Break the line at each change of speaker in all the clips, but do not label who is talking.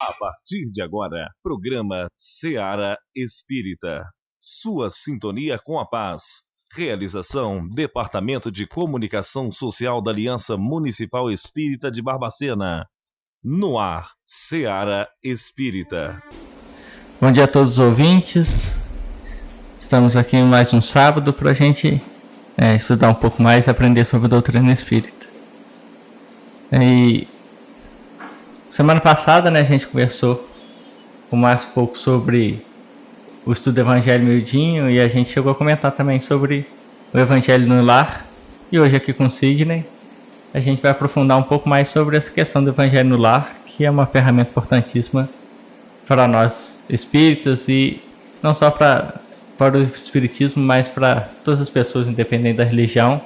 A partir de agora, programa Seara Espírita. Sua sintonia com a paz. Realização: Departamento de Comunicação Social da Aliança Municipal Espírita de Barbacena. No ar, Seara Espírita.
Bom dia a todos os ouvintes. Estamos aqui em mais um sábado para a gente estudar um pouco mais e aprender sobre a doutrina espírita. E semana passada, a gente conversou mais um pouco sobre o estudo do Evangelho miudinho e a gente chegou a comentar também sobre o Evangelho no Lar. E hoje aqui com o Sidney, a gente vai aprofundar um pouco mais sobre essa questão do Evangelho no Lar, que é uma ferramenta importantíssima para nós espíritas e não só para o espiritismo, mas para todas as pessoas, independente da religião,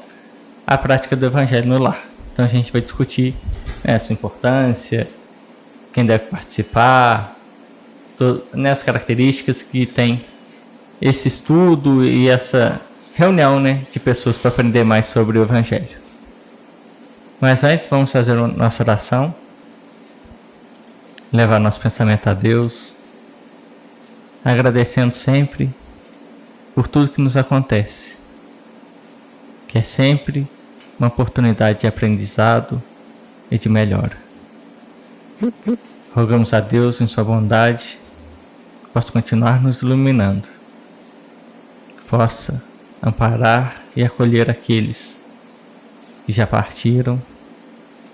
a prática do Evangelho no Lar. Então a gente vai discutir essa importância, quem deve participar, as características que tem esse estudo e essa reunião de pessoas para aprender mais sobre o Evangelho. Mas antes vamos fazer a nossa oração, levar nosso pensamento a Deus, agradecendo sempre por tudo que nos acontece, que é sempre uma oportunidade de aprendizado e de melhora. Rogamos a Deus em sua bondade que possa continuar nos iluminando, que possa amparar e acolher aqueles que já partiram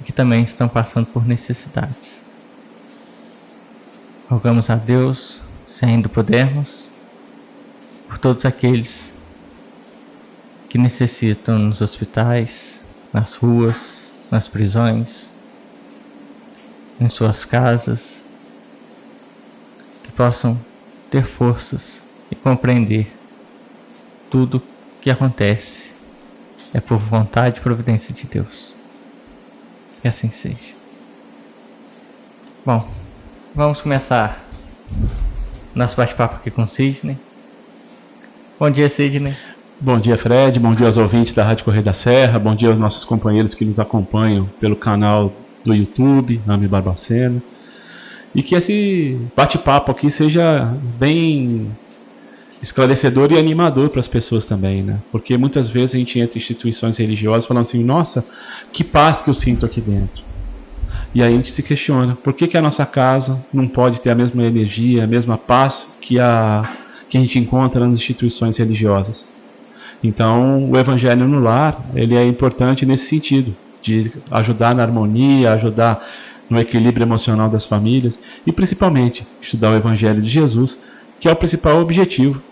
e que também estão passando por necessidades. Rogamos a Deus, se ainda pudermos, por todos aqueles que necessitam nos hospitais, nas ruas, nas prisões, em suas casas, que possam ter forças e compreender tudo que acontece é por vontade e providência de Deus. Que assim seja. Bom, vamos começar nosso bate-papo aqui com o Sidney. Bom dia, Sidney.
Bom dia, Fred. Bom dia aos ouvintes da Rádio Correio da Serra. Bom dia aos nossos companheiros que nos acompanham pelo canal do YouTube, Ami Barbacena. E que esse bate-papo aqui seja bem esclarecedor e animador para as pessoas também, Porque muitas vezes a gente entra em instituições religiosas falando assim, nossa, que paz que eu sinto aqui dentro. E aí a gente se questiona, por que a nossa casa não pode ter a mesma energia, a mesma paz que a gente encontra nas instituições religiosas? Então, o Evangelho no Lar, ele é importante nesse sentido, de ajudar na harmonia, ajudar no equilíbrio emocional das famílias e, principalmente, estudar o Evangelho de Jesus, que é o principal objetivo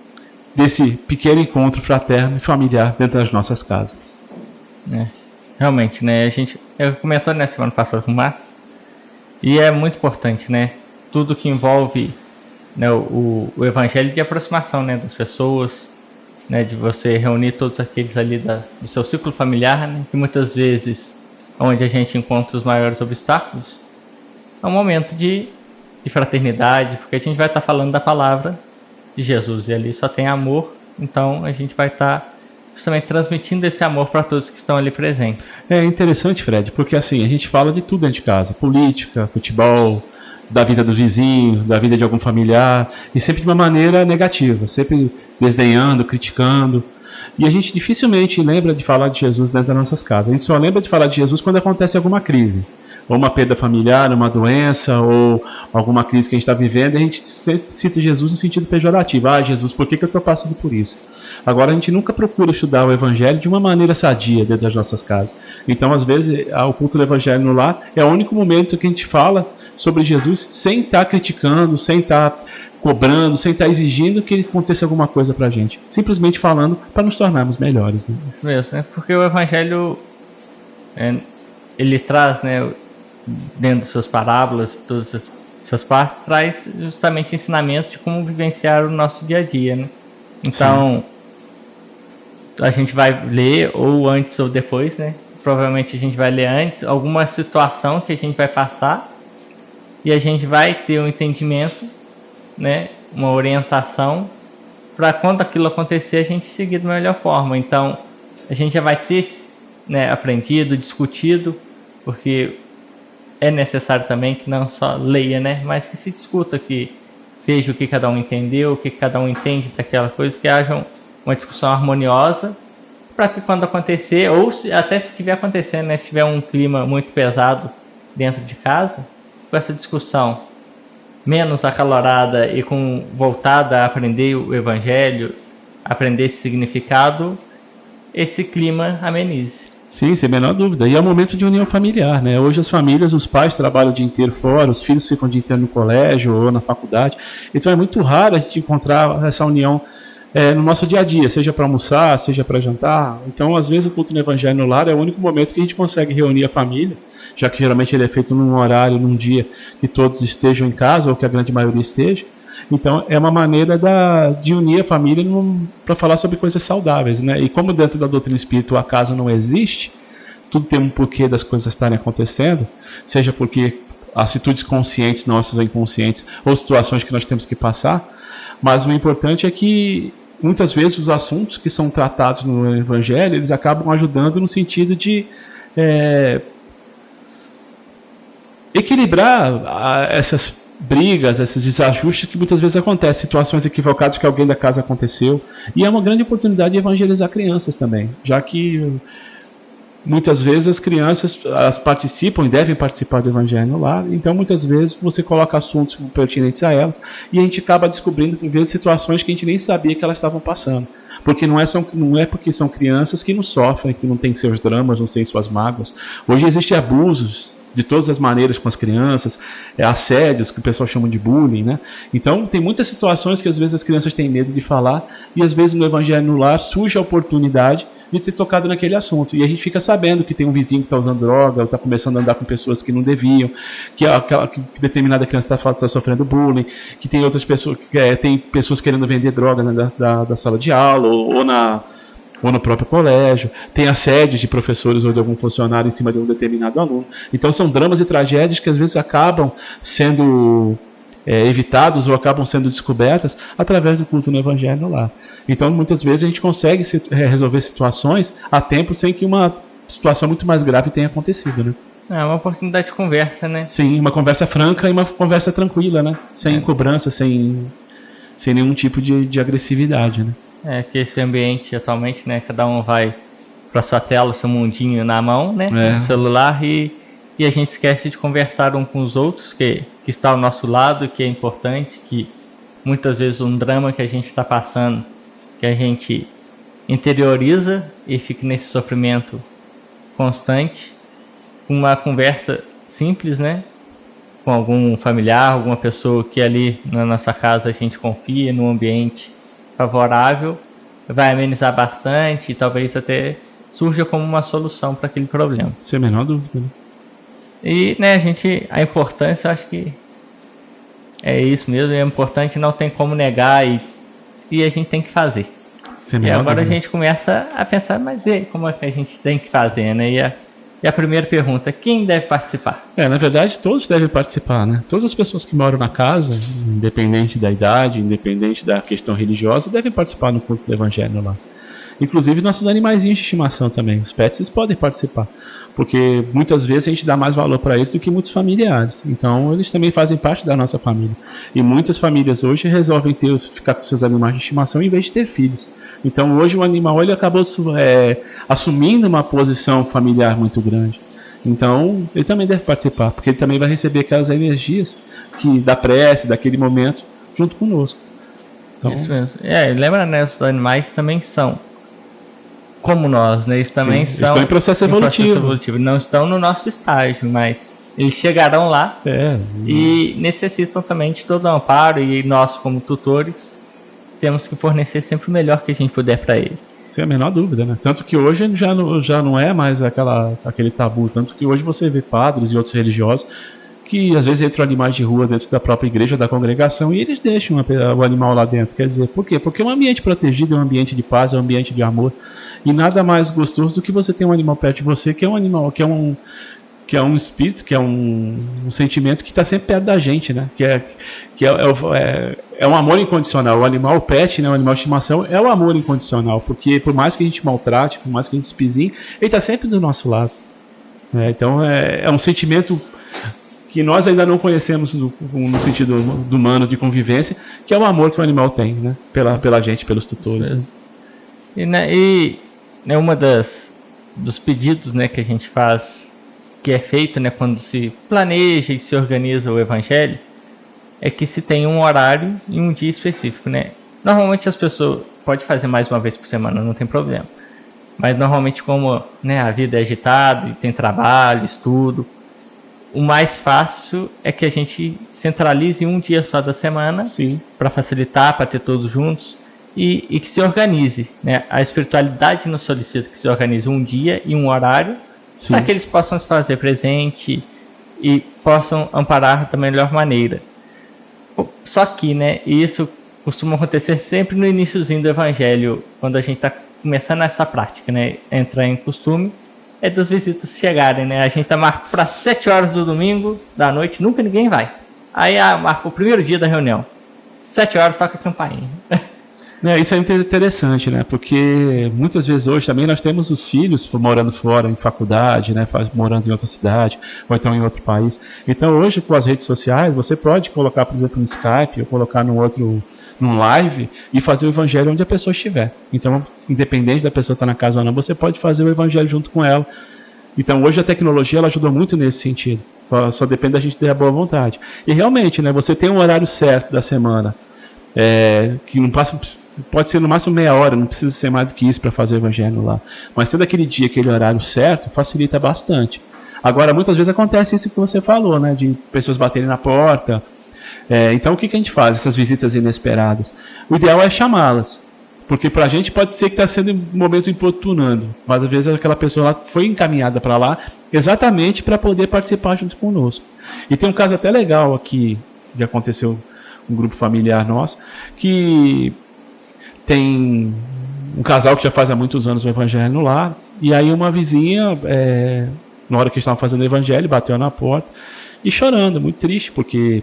desse pequeno encontro fraterno e familiar dentro das nossas casas.
Realmente, a gente comentou na semana passada com o Marco, e é muito importante, tudo que envolve o Evangelho de aproximação das pessoas, de você reunir todos aqueles ali do seu ciclo familiar, que muitas vezes é onde a gente encontra os maiores obstáculos. É um momento de fraternidade, porque a gente vai estar falando da palavra de Jesus, e ali só tem amor, então a gente vai estar justamente transmitindo esse amor para todos que estão ali presentes.
É interessante, Fred, porque assim, a gente fala de tudo dentro de casa, política, futebol, da vida do vizinho, da vida de algum familiar, e sempre de uma maneira negativa, sempre desdenhando, criticando. E a gente dificilmente lembra de falar de Jesus dentro das nossas casas. A gente só lembra de falar de Jesus quando acontece alguma crise, ou uma perda familiar, uma doença, ou alguma crise que a gente está vivendo, e a gente sempre cita Jesus no sentido pejorativo. Ah, Jesus, por que eu estou passando por isso? Agora, a gente nunca procura estudar o Evangelho de uma maneira sadia dentro das nossas casas. Então, às vezes, o culto do Evangelho no lar é o único momento que a gente fala sobre Jesus sem estar criticando, sem estar cobrando, sem estar exigindo que aconteça alguma coisa para a gente. Simplesmente falando para nos tornarmos melhores.
Isso mesmo, porque o Evangelho, ele traz, dentro de suas parábolas, todas as suas partes, traz justamente ensinamentos de como vivenciar o nosso dia a dia. Então, a gente vai ler ou antes ou depois, provavelmente a gente vai ler antes alguma situação que a gente vai passar e a gente vai ter um entendimento, uma orientação para quando aquilo acontecer a gente seguir da melhor forma. Então a gente já vai ter aprendido, discutido, porque é necessário também que não só leia, né, mas que se discuta, que veja o que cada um entendeu, o que cada um entende daquela coisa, que haja uma discussão harmoniosa, para que quando acontecer, ou até se estiver acontecendo, né, se tiver um clima muito pesado dentro de casa, com essa discussão menos acalorada e voltada a aprender o Evangelho, aprender esse significado, esse clima amenize.
Sim, sem a menor dúvida. E é um momento de união familiar, né? Hoje as famílias, os pais trabalham o dia inteiro fora, os filhos ficam o dia inteiro no colégio ou na faculdade. Então é muito raro a gente encontrar essa união no nosso dia a dia, seja para almoçar, seja para jantar. Então, às vezes, o culto no Evangelho no lar é o único momento que a gente consegue reunir a família, já que geralmente ele é feito num horário, num dia que todos estejam em casa ou que a grande maioria esteja. Então, é uma maneira de unir a família para falar sobre coisas saudáveis, né? E como dentro da doutrina espírita o acaso não existe, tudo tem um porquê das coisas estarem acontecendo, seja porque atitudes conscientes nossas ou inconscientes, ou situações que nós temos que passar, mas o importante é que muitas vezes os assuntos que são tratados no Evangelho, eles acabam ajudando no sentido de equilibrar essas brigas, esses desajustes que muitas vezes acontecem, situações equivocadas que alguém da casa aconteceu. E é uma grande oportunidade de evangelizar crianças também, já que muitas vezes as crianças elas participam e devem participar do Evangelho no lar, então muitas vezes você coloca assuntos pertinentes a elas e a gente acaba descobrindo por vezes situações que a gente nem sabia que elas estavam passando. Porque não é porque são crianças que não sofrem, que não têm seus dramas, não têm suas mágoas. Hoje existem abusos de todas as maneiras com as crianças, assédios, que o pessoal chama de bullying, né? Então, tem muitas situações que às vezes as crianças têm medo de falar e às vezes no Evangelho no lar surge a oportunidade de ter tocado naquele assunto. E a gente fica sabendo que tem um vizinho que está usando droga, ou está começando a andar com pessoas que não deviam, que determinada criança está sofrendo bullying, que tem outras pessoas, tem pessoas querendo vender droga, né, da sala de aula, ou no próprio colégio, tem assédio de professores ou de algum funcionário em cima de um determinado aluno. Então são dramas e tragédias que às vezes acabam sendo evitados ou acabam sendo descobertas através do culto no Evangelho no lar. Então muitas vezes a gente consegue resolver situações a tempo sem que uma situação muito mais grave tenha acontecido, né?
É uma oportunidade de conversa, né?
Sim, uma conversa franca e uma conversa tranquila, né? Sem cobrança, sem nenhum tipo de agressividade, né?
Que esse ambiente atualmente, né, cada um vai para sua tela, seu mundinho na mão, né, no celular, e a gente esquece de conversar um com os outros, que está ao nosso lado, que é importante, que muitas vezes um drama que a gente está passando, que a gente interioriza e fica nesse sofrimento constante, uma conversa simples, né, com algum familiar, alguma pessoa que ali na nossa casa a gente confia, num ambiente favorável, vai amenizar bastante e talvez até surja como uma solução para aquele problema.
Sem a menor dúvida, né?
E, né, a importância, acho que é isso mesmo, é importante, não tem como negar e a gente tem que fazer. E agora a gente começa a pensar, mas como é que a gente tem que fazer, né? E a primeira pergunta, quem deve participar?
Na verdade, todos devem participar, né? Todas as pessoas que moram na casa, independente da idade, independente da questão religiosa, devem participar no culto do Evangelho lá. Inclusive nossos animaizinhos de estimação também, os pets, eles podem participar. Porque muitas vezes a gente dá mais valor para eles do que muitos familiares. Então, eles também fazem parte da nossa família. E muitas famílias hoje resolvem ficar com seus animais de estimação em vez de ter filhos. Então hoje o animal ele acabou assumindo uma posição familiar muito grande. Então ele também deve participar, porque ele também vai receber aquelas energias da prece, daquele momento, junto conosco. Então,
isso mesmo. Lembra, né, os animais também são como nós, né? Eles também
estão em processo evolutivo.
Não estão no nosso estágio, mas eles chegarão lá e necessitam também de todo o amparo, e nós como tutores temos que fornecer sempre o melhor que a gente puder para ele.
Sem a menor dúvida, né? Tanto que hoje já não é mais aquele tabu. Tanto que hoje você vê padres e outros religiosos que às vezes entram animais de rua dentro da própria igreja, da congregação, e eles deixam o animal lá dentro. Quer dizer, por quê? Porque é um ambiente protegido, é um ambiente de paz, é um ambiente de amor. E nada mais gostoso do que você ter um animal perto de você, que é um animal, que é um espírito, que é um sentimento que está sempre perto da gente, né? Que é um amor incondicional. O animal, o pet, né? O animal de estimação é o amor incondicional, porque por mais que a gente maltrate, por mais que a gente espizinhe, ele está sempre do nosso lado. Então é um sentimento que nós ainda não conhecemos no sentido do humano de convivência, que é o amor que o animal tem, né? Pela gente, pelos tutores.
E uma dos pedidos, né, que a gente faz, que é feito, né, quando se planeja e se organiza o evangelho, é que se tem um horário e um dia específico, né? Normalmente as pessoas podem fazer mais uma vez por semana, não tem problema. Mas normalmente como, né, a vida é agitada e tem trabalho, estudo, o mais fácil é que a gente centralize um dia só da semana para facilitar, para ter todos juntos e que se organize, né? A espiritualidade nos solicita que se organize um dia e um horário para que eles possam se fazer presente e possam amparar da melhor maneira. Só que, né, isso costuma acontecer sempre no iniciozinho do evangelho, quando a gente está começando essa prática, né, entrar em costume, é das visitas chegarem, né, a gente marca para 7 horas do domingo, da noite, nunca ninguém vai. Aí marca o primeiro dia da reunião, 7 horas, toca a campainha.
Isso é interessante, né? Porque muitas vezes hoje também nós temos os filhos morando fora, em faculdade, né? Morando em outra cidade, ou então em outro país. Então hoje, com as redes sociais, você pode colocar, por exemplo, no Skype, ou colocar num live, e fazer o evangelho onde a pessoa estiver. Então, independente da pessoa estar na casa ou não, você pode fazer o evangelho junto com ela. Então hoje a tecnologia ela ajuda muito nesse sentido. Só depende da gente ter a boa vontade. E realmente, né? Você tem um horário certo da semana, que não passa... Pode ser no máximo meia hora, não precisa ser mais do que isso para fazer o evangelho lá. Mas sendo aquele dia, aquele horário certo, facilita bastante. Agora, muitas vezes acontece isso que você falou, né? De pessoas baterem na porta. Então, o que a gente faz? Essas visitas inesperadas. O ideal é chamá-las. Porque para a gente pode ser que está sendo um momento importunando. Mas às vezes aquela pessoa lá foi encaminhada para lá exatamente para poder participar junto conosco. E tem um caso até legal aqui, que aconteceu um grupo familiar nosso, que... tem um casal que já faz há muitos anos o evangelho no lar, e aí uma vizinha, na hora que estavam fazendo o evangelho, bateu na porta e chorando, muito triste, porque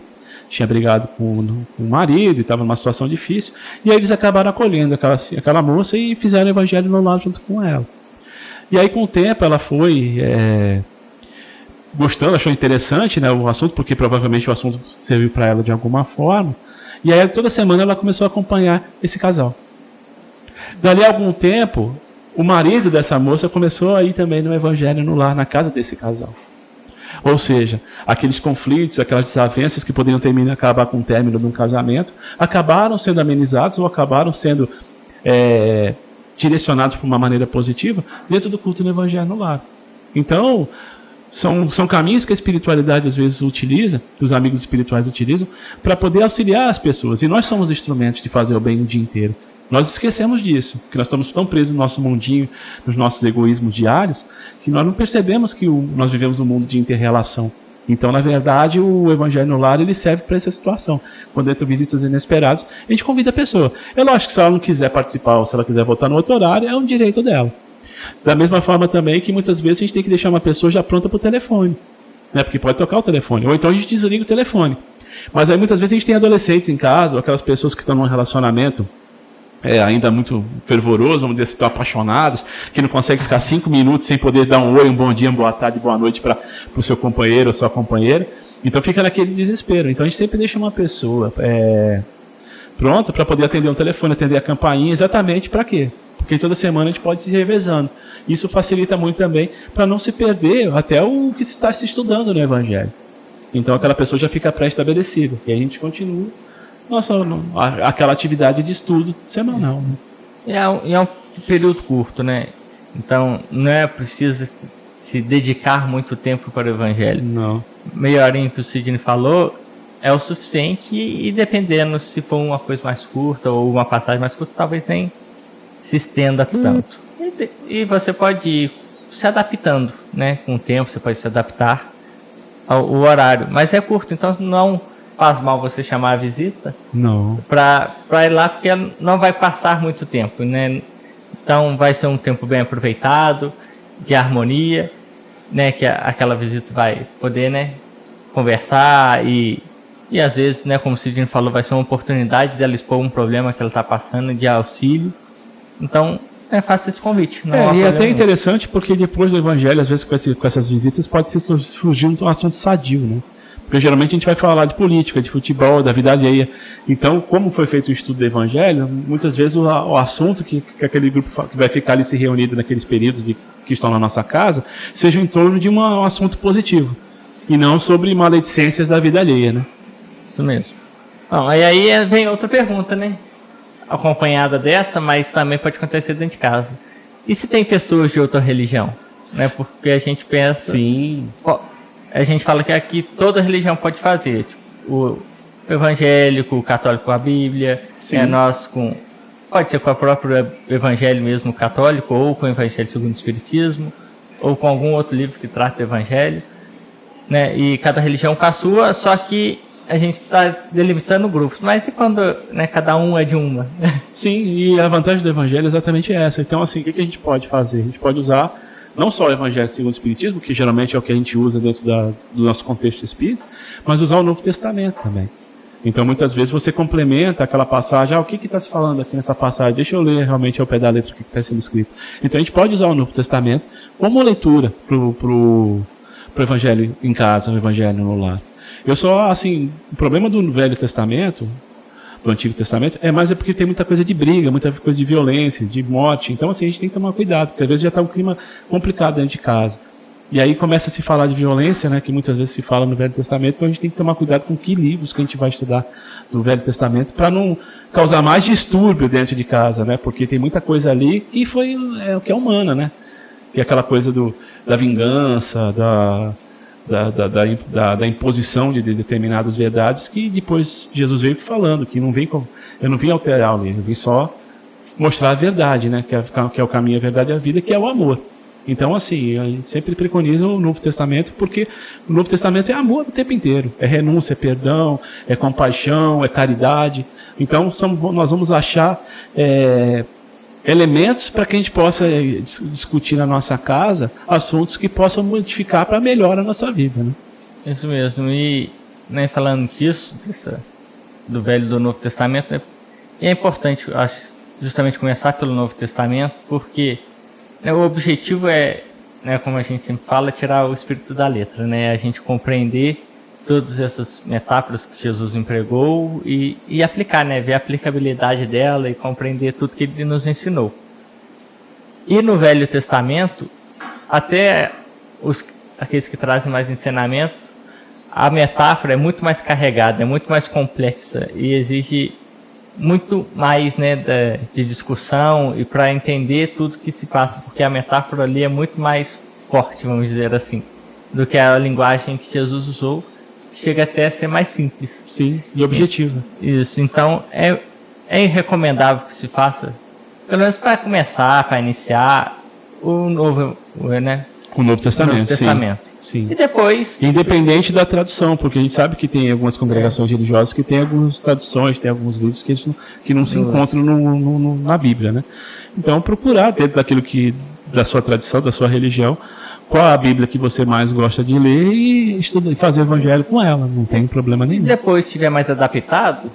tinha brigado com o marido e estava numa situação difícil, e aí eles acabaram acolhendo aquela moça e fizeram o evangelho no lar junto com ela. E aí com o tempo ela foi gostando, achou interessante, né, o assunto, porque provavelmente o assunto serviu para ela de alguma forma, e aí toda semana ela começou a acompanhar esse casal. Dali a algum tempo, o marido dessa moça começou a ir também no evangelho no lar, na casa desse casal. Ou seja, aqueles conflitos, aquelas desavenças que poderiam acabar com o término de um casamento, acabaram sendo amenizados ou acabaram sendo direcionados por uma maneira positiva dentro do culto no evangelho no lar. Então, são caminhos que a espiritualidade às vezes utiliza, que os amigos espirituais utilizam, para poder auxiliar as pessoas. E nós somos instrumentos de fazer o bem o dia inteiro. Nós esquecemos disso, que nós estamos tão presos no nosso mundinho, nos nossos egoísmos diários, que nós não percebemos que nós vivemos um mundo de inter-relação. Então, na verdade, o evangelho no lar ele serve para essa situação. Quando entra visitas inesperadas, a gente convida a pessoa. É lógico que se ela não quiser participar ou se ela quiser voltar no outro horário, é um direito dela. Da mesma forma também que muitas vezes a gente tem que deixar uma pessoa já pronta para o telefone, né? Porque pode tocar o telefone, ou então a gente desliga o telefone. Mas aí muitas vezes a gente tem adolescentes em casa, ou aquelas pessoas que estão num relacionamento ainda muito fervoroso, vamos dizer assim, estão apaixonados, que não conseguem ficar 5 minutos sem poder dar um oi, um bom dia, uma boa tarde, boa noite para o seu companheiro ou sua companheira. Então fica naquele desespero. Então a gente sempre deixa uma pessoa pronta para poder atender um telefone, atender a campainha, exatamente para quê? Porque toda semana a gente pode se revezando. Isso facilita muito também para não se perder até o que se está se estudando no Evangelho. Então aquela pessoa já fica pré-estabelecida. E aí a gente continua aquela atividade de estudo semanal. Né?
É um período curto, né? Então não é preciso se dedicar muito tempo para o Evangelho.
Não.
Meia horinha que o Sidney falou é o suficiente e dependendo se for uma coisa mais curta ou uma passagem mais curta, talvez nem se estenda tanto. E você pode ir se adaptando, né? Com o tempo você pode se adaptar ao horário. Mas é curto, então não faz mal você chamar a visita.
Não.
Para ir lá, porque não vai passar muito tempo, né? Então vai ser um tempo bem aproveitado, de harmonia, né? Que aquela visita vai poder, né? Conversar e às vezes, né? Como o Sidney falou, vai ser uma oportunidade dela expor um problema que ela está passando de auxílio. Então faça esse convite.
E é até interessante porque depois do evangelho, às vezes com essas visitas, pode surgir um assunto sadio, né? Porque geralmente a gente vai falar de política, de futebol, da vida alheia. Então, como foi feito o estudo do evangelho, muitas vezes o assunto que aquele grupo que vai ficar ali se reunido naqueles períodos que estão na nossa casa, seja em torno de um assunto positivo. E não sobre maledicências da vida alheia, né?
Isso mesmo. Bom, aí vem outra pergunta, né? Acompanhada dessa, mas também pode acontecer dentro de casa. E se tem pessoas de outra religião? Né? Porque a gente pensa...
Sim.
A gente fala que aqui toda religião pode fazer. Tipo, o evangélico, o católico com a Bíblia.
Sim.
Nós com... Pode ser com o próprio evangelho mesmo católico, ou com o evangelho segundo o Espiritismo, ou com algum outro livro que trata do evangelho. Né? E cada religião com a sua, só que a gente está delimitando grupos. Mas e quando, né, cada um é de uma?
Sim, e a vantagem do evangelho é exatamente essa. Então, assim, o que a gente pode fazer? A gente pode usar não só o evangelho segundo o Espiritismo, que geralmente é o que a gente usa dentro do nosso contexto espírita, mas usar o Novo Testamento também. Então, muitas vezes você complementa aquela passagem, o que está se falando aqui nessa passagem? Deixa eu ler realmente ao pé da letra o que está sendo escrito. Então, a gente pode usar o Novo Testamento como leitura pro evangelho em casa, o evangelho no lar. Eu só, assim, o problema do Velho Testamento, do Antigo Testamento, é porque tem muita coisa de briga, muita coisa de violência, de morte. Então, assim, a gente tem que tomar cuidado, porque às vezes já está um clima complicado dentro de casa. E aí começa a se falar de violência, né, que muitas vezes se fala no Velho Testamento, então a gente tem que tomar cuidado com que livros que a gente vai estudar do Velho Testamento, para não causar mais distúrbio dentro de casa, né, porque tem muita coisa ali que que é humana, né, que é aquela coisa da vingança, da imposição de determinadas verdades, que depois Jesus veio falando, que eu não vim alterar o livro, eu vim só mostrar a verdade, né, que é o caminho, a verdade e a vida, que é o amor. Então, assim, a gente sempre preconiza o Novo Testamento, porque o Novo Testamento é amor o tempo inteiro. É renúncia, é perdão, é compaixão, é caridade. Então, nós vamos achar elementos para que a gente possa discutir na nossa casa assuntos que possam modificar para melhor a nossa vida, né?
Isso mesmo. E, né, falando disso, do Velho e do Novo Testamento, é importante, eu acho, justamente começar pelo Novo Testamento, porque o objetivo é, né, como a gente sempre fala, tirar o espírito da letra, né? A gente compreender todas essas metáforas que Jesus empregou e aplicar, né? Ver a aplicabilidade dela e compreender tudo que ele nos ensinou. E no Velho Testamento, até aqueles que trazem mais ensinamento, a metáfora é muito mais carregada, é muito mais complexa e exige muito mais, né, de discussão e para entender tudo que se passa, porque a metáfora ali é muito mais forte, vamos dizer assim, do que a linguagem que Jesus usou, chega até a ser mais simples.
Sim, e objetiva.
Isso, então é recomendável que se faça, pelo menos para começar, para iniciar, o Novo Testamento. Sim. E depois...
Independente da tradução, porque a gente sabe que tem algumas congregações religiosas que tem algumas traduções, tem alguns livros que não se encontram na Bíblia, né? Então, procurar dentro daquilo da sua tradição, da sua religião, qual a Bíblia que você mais gosta de ler e fazer o evangelho com ela, não tem problema nenhum.
E depois estiver mais adaptado,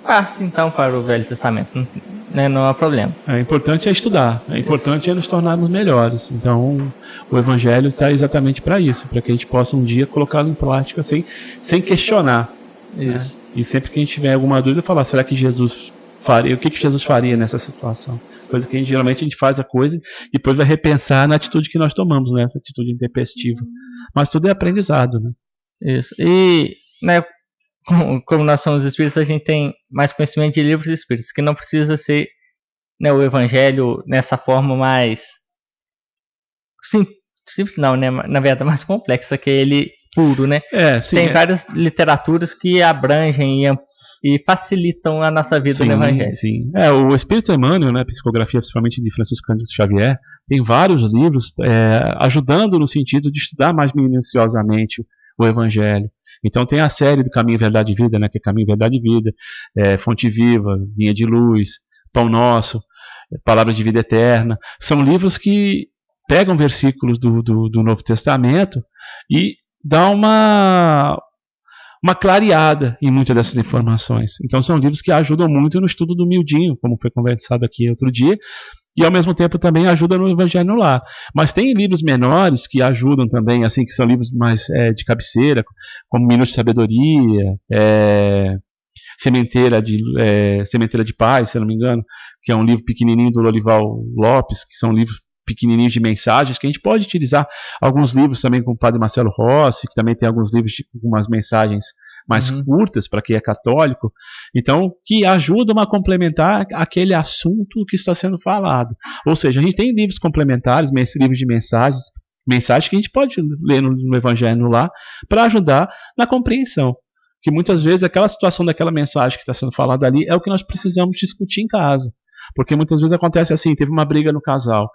passe então para o Velho Testamento, né? Não há problema.
O importante é estudar, o importante é nos tornarmos melhores. Então, o evangelho está exatamente para isso, para que a gente possa um dia colocá-lo em prática sem questionar.
Isso.
Né? E sempre que a gente tiver alguma dúvida, falar, será que Jesus faria? O que Jesus faria nessa situação? Coisa que geralmente a gente faz a coisa, depois vai repensar na atitude que nós tomamos, né? Essa atitude intempestiva. Mas tudo é aprendizado, né?
Isso. E, né, como nós somos espíritos, a gente tem mais conhecimento de livros espíritos, que não precisa ser, né, o evangelho nessa forma mais simples não, né? Na verdade, mais complexa, que é ele puro, né? Tem várias literaturas que abrangem e facilitam a nossa vida no evangelho.
Sim. O Espírito Emmanuel, né, psicografia principalmente de Francisco Cândido Xavier, tem vários livros ajudando no sentido de estudar mais minuciosamente o evangelho. Então tem a série do Caminho, Verdade e Vida, né, que é Caminho, Verdade e Vida, Fonte Viva, Linha de Luz, Pão Nosso, Palavra de Vida Eterna. São livros que pegam versículos do Novo Testamento e dão uma clareada em muitas dessas informações. Então são livros que ajudam muito no estudo do miudinho, como foi conversado aqui outro dia, e ao mesmo tempo também ajuda no Evangelho no Lar. Mas tem livros menores que ajudam também, assim, que são livros mais de cabeceira, como Minutos de Sabedoria, Sementeira de Paz, se eu não me engano, que é um livro pequenininho do Lorival Lopes, que são livros pequenininhos de mensagens, que a gente pode utilizar alguns livros também com o Padre Marcelo Rossi, que também tem alguns livros de algumas mensagens mais curtas para quem é católico, então que ajudam a complementar aquele assunto que está sendo falado. Ou seja, a gente tem livros complementares, livros de mensagens que a gente pode ler no Evangelho no Lar para ajudar na compreensão. Que muitas vezes aquela situação daquela mensagem que está sendo falada ali é o que nós precisamos discutir em casa. Porque muitas vezes acontece assim, teve uma briga no casal.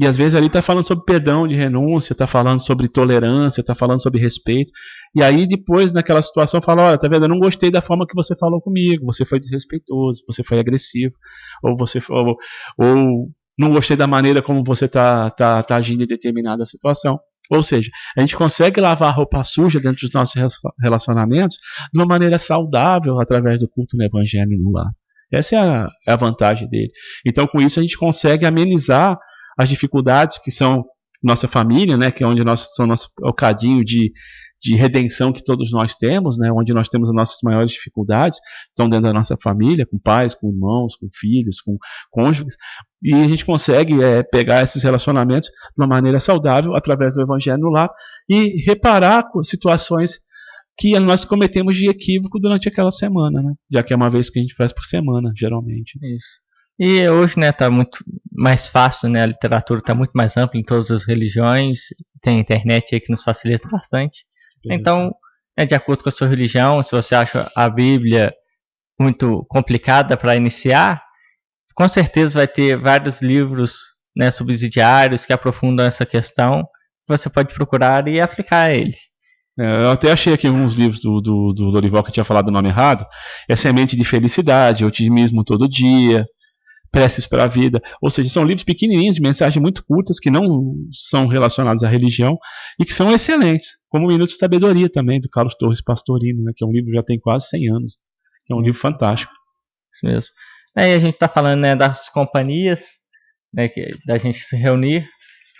E às vezes ali está falando sobre perdão de renúncia, está falando sobre tolerância, está falando sobre respeito. E aí depois naquela situação fala, olha, tá vendo, eu não gostei da forma que você falou comigo, você foi desrespeitoso, você foi agressivo, ou não gostei da maneira como você está agindo em determinada situação. Ou seja, a gente consegue lavar a roupa suja dentro dos nossos relacionamentos de uma maneira saudável através do culto no Evangelho no Lar. Essa é a vantagem dele. Então com isso a gente consegue amenizar as dificuldades que são nossa família, né, que é onde o cadinho de redenção que todos nós temos, né, onde nós temos as nossas maiores dificuldades, estão dentro da nossa família, com pais, com irmãos, com filhos, com cônjuges, e a gente consegue pegar esses relacionamentos de uma maneira saudável através do Evangelho no Lar e reparar com situações que nós cometemos de equívoco durante aquela semana, né, já que é uma vez que a gente faz por semana, geralmente.
Isso. E hoje, né, tá muito mais fácil, né, a literatura está muito mais ampla em todas as religiões, tem a internet aí que nos facilita bastante. Então, de acordo com a sua religião, se você acha a Bíblia muito complicada para iniciar, com certeza vai ter vários livros, né, subsidiários que aprofundam essa questão, que você pode procurar e aplicar a ele.
Eu até achei aqui alguns livros do Lorival que tinha falado o nome errado. É Semente de Felicidade, Otimismo Todo Dia, Preces para a Vida, ou seja, são livros pequenininhos, de mensagens muito curtas, que não são relacionados à religião, e que são excelentes, como o Minuto de Sabedoria também, do Carlos Torres Pastorino, né, que é um livro que já tem quase 100 anos, que é um livro fantástico.
Isso mesmo. Aí a gente está falando, né, das companhias, né, da gente se reunir,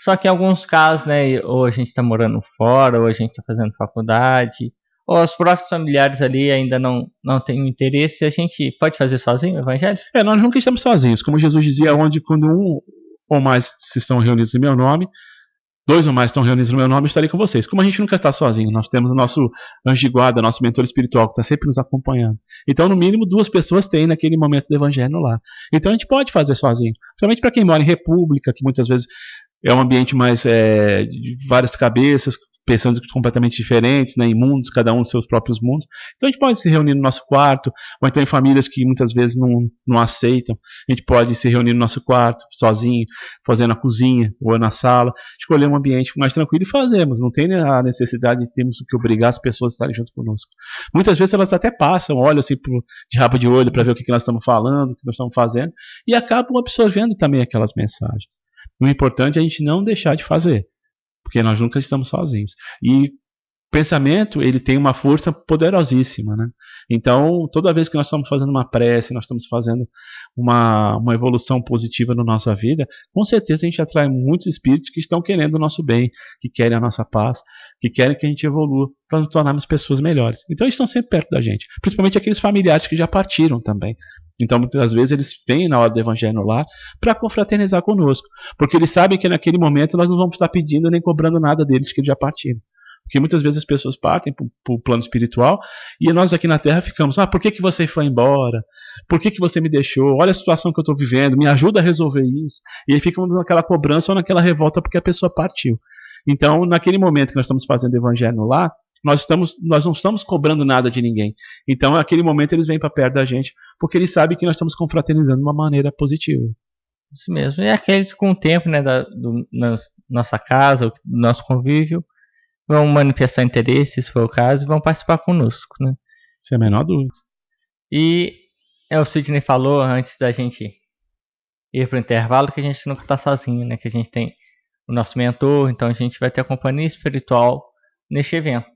só que em alguns casos, né, ou a gente está morando fora, ou a gente está fazendo faculdade, ou os próprios familiares ali ainda não têm interesse, a gente pode fazer sozinho o Evangelho?
Nós nunca estamos sozinhos, como Jesus dizia, quando um ou mais se estão reunidos em meu nome, 2 ou mais estão reunidos no meu nome, eu estarei com vocês. Como a gente nunca está sozinho, nós temos o nosso anjo de guarda, nosso mentor espiritual, que está sempre nos acompanhando. Então, no mínimo, 2 pessoas têm naquele momento do Evangelho lá. Então, a gente pode fazer sozinho. Principalmente para quem mora em república, que muitas vezes é um ambiente mais de várias cabeças, pensando completamente diferentes, né, em mundos, cada um seus próprios mundos. Então a gente pode se reunir no nosso quarto, ou então em famílias que muitas vezes não aceitam, a gente pode se reunir no nosso quarto, sozinho, fazendo na cozinha ou na sala, escolher um ambiente mais tranquilo e fazemos. Não tem a necessidade de termos que obrigar as pessoas a estarem junto conosco. Muitas vezes elas até passam, olham assim de rabo de olho para ver o que nós estamos falando, o que nós estamos fazendo, e acabam absorvendo também aquelas mensagens. O importante é a gente não deixar de fazer, porque nós nunca estamos sozinhos. E pensamento, ele tem uma força poderosíssima, né? Então, toda vez que nós estamos fazendo uma prece, nós estamos fazendo uma evolução positiva na nossa vida, com certeza a gente atrai muitos espíritos que estão querendo o nosso bem, que querem a nossa paz, que querem que a gente evolua para nos tornarmos pessoas melhores. Então, eles estão sempre perto da gente, principalmente aqueles familiares que já partiram também. Então, muitas vezes, eles vêm na hora do Evangelho lá para confraternizar conosco, porque eles sabem que naquele momento nós não vamos estar pedindo nem cobrando nada deles, que eles já partiram. Porque muitas vezes as pessoas partem para o plano espiritual e nós aqui na Terra ficamos, por que você foi embora? Por que você me deixou? Olha a situação que eu estou vivendo, me ajuda a resolver isso. E aí ficamos naquela cobrança ou naquela revolta porque a pessoa partiu. Então, naquele momento que nós estamos fazendo o Evangelho lá, nós não estamos cobrando nada de ninguém. Então, naquele momento eles vêm para perto da gente porque eles sabem que nós estamos confraternizando de uma maneira positiva.
Isso mesmo. E aqueles com o tempo, né, na nossa casa, do nosso convívio, vão manifestar interesse, se for o caso, e vão participar conosco, né?
Sem a menor dúvida.
E o Sidney falou antes da gente ir para o intervalo que a gente nunca está sozinho, né? Que a gente tem o nosso mentor, então a gente vai ter a companhia espiritual neste evento,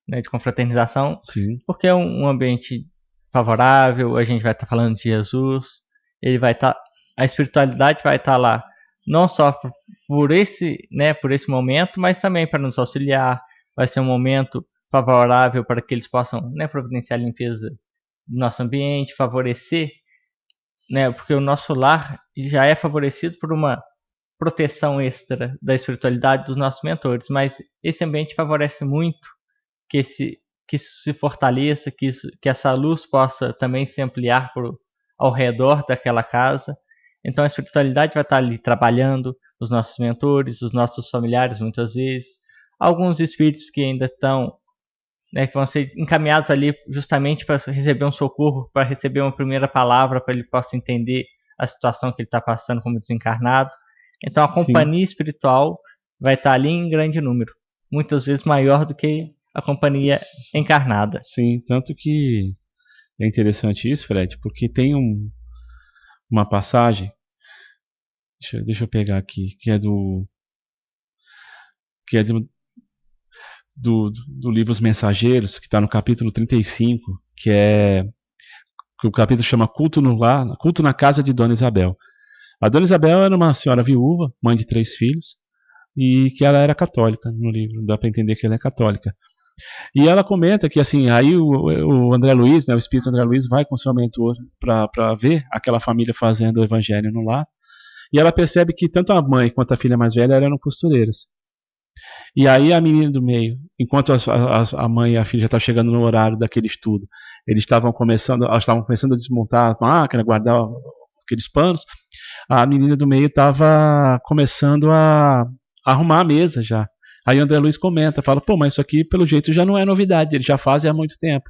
né, de confraternização.
Sim.
Porque é um ambiente favorável, a gente vai estar falando de Jesus, ele vai estar a espiritualidade vai estar lá não só por esse momento, mas também para nos auxiliar. Vai ser um momento favorável para que eles possam, né, providenciar a limpeza do nosso ambiente, favorecer, né, porque o nosso lar já é favorecido por uma proteção extra da espiritualidade dos nossos mentores, mas esse ambiente favorece muito que isso se fortaleça, que essa luz possa também se ampliar ao redor daquela casa. Então a espiritualidade vai estar ali trabalhando, os nossos mentores, os nossos familiares muitas vezes, alguns espíritos que ainda estão, né, que vão ser encaminhados ali justamente para receber um socorro, para receber uma primeira palavra, para ele possa entender a situação que ele está passando como desencarnado. Então a companhia espiritual vai estar ali em grande número, muitas vezes maior do que a companhia encarnada.
Sim, tanto que é interessante isso, Fred, porque tem uma passagem, deixa eu pegar aqui, que é do livro Os Mensageiros, que está no capítulo 35, que o capítulo chama Culto no Lar, Culto na Casa de Dona Isabel. A Dona Isabel era uma senhora viúva, mãe de 3 filhos, e que ela era católica no livro, dá para entender que ela é católica. E ela comenta que assim, aí o André Luiz, né, o espírito André Luiz vai com seu mentor para ver aquela família fazendo o evangelho no lar, e ela percebe que tanto a mãe quanto a filha mais velha eram costureiras. E aí a menina do meio, enquanto a mãe e a filha já estavam chegando no horário daquele estudo, elas estavam começando a desmontar a máquina, guardar aqueles panos, a menina do meio estava começando a arrumar a mesa já. Aí o André Luiz comenta, fala, pô, mas isso aqui pelo jeito já não é novidade, eles já fazem há muito tempo.